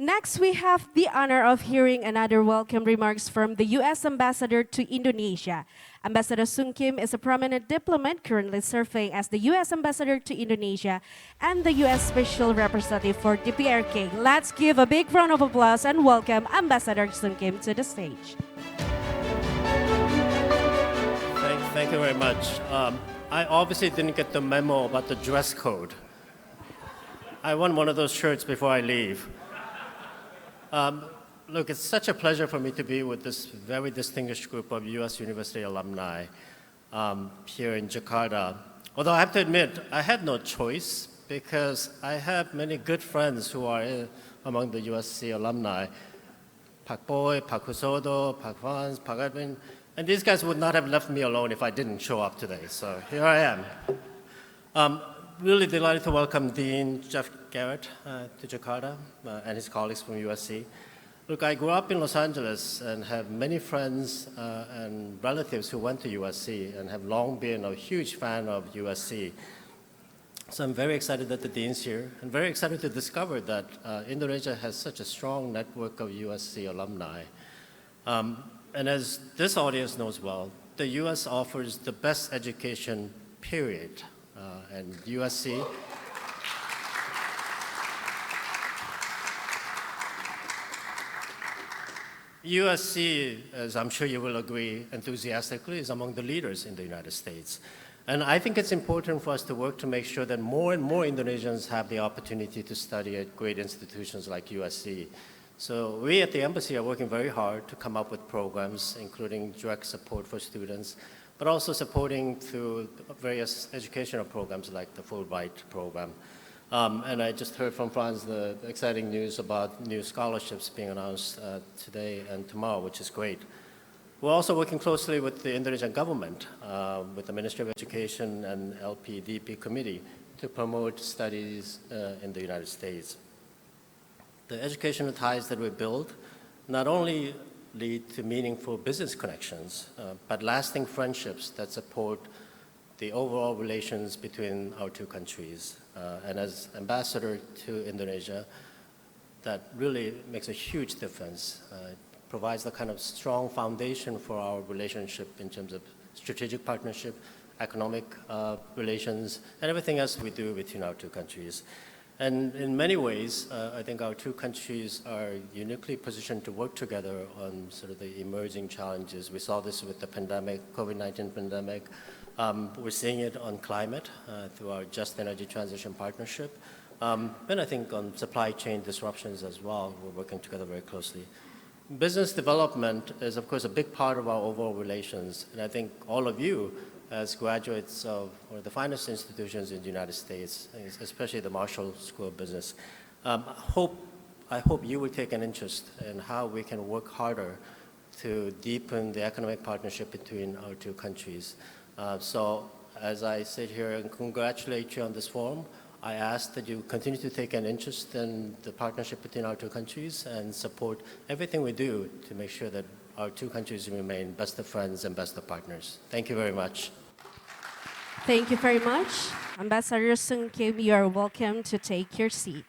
Next, we have the honor of hearing another welcome remarks from the U.S. Ambassador to Indonesia. Ambassador Sung Kim is a prominent diplomat currently serving as the U.S. Ambassador to Indonesia and the U.S. Special Representative for DPRK. Let's give a big round of applause and welcome Ambassador Sung Kim to the stage. Thank you very much. I obviously didn't get the memo about the dress code. I want one of those shirts before I leave. Look, it's such a pleasure for me to be with this very distinguished group of U.S. University alumni here in Jakarta. Although I have to admit, I had no choice because I have many good friends who are among the USC alumni. Pak Boy, Pak Husodo, Pak Vans, Pak Edwin, and these guys would not have left me alone if I didn't show up today, so here I am. Really delighted to welcome Dean Jeff Garrett to Jakarta and his colleagues from USC. Look, I grew up in Los Angeles and have many friends and relatives who went to USC and have long been a huge fan of USC. So I'm very excited that the Dean's here and very excited to discover that Indonesia has such a strong network of USC alumni. And as this audience knows well, the US offers the best education, period. And USC as I'm sure you will agree enthusiastically, is among the leaders in the United States. And I think it's important for us to work to make sure that more and more Indonesians have the opportunity to study at great institutions like USC. So we at the embassy are working very hard to come up with programs, including direct support for students, but also supporting through various educational programs like the Fulbright program. And I just heard from Franz the exciting news about new scholarships being announced today and tomorrow, which is great. We're also working closely with the Indonesian government, with the Ministry of Education and LPDP committee to promote studies in the United States. The educational ties that we build not only lead to meaningful business connections, but lasting friendships that support the overall relations between our two countries. And as ambassador to Indonesia, that really makes a huge difference. It provides the kind of strong foundation for our relationship in terms of strategic partnership, economic relations, and everything else we do between our two countries. And in many ways, I think our two countries are uniquely positioned to work together on sort of the emerging challenges. We saw this with the pandemic, COVID-19 pandemic. We're seeing it on climate through our Just Energy Transition Partnership. And I think on supply chain disruptions as well, we're working together very closely. Business development is, of course, a big part of our overall relations. And I think all of you, as graduates of one of the finest institutions in the United States, especially the Marshall School of Business, I hope you will take an interest in how we can work harder to deepen the economic partnership between our two countries. So as I sit here and congratulate you on this forum, I ask that you continue to take an interest in the partnership between our two countries and support everything we do to make sure that our two countries remain best of friends and best of partners. Thank you very much. Thank you very much. Ambassador Sung Kim, you are welcome to take your seat.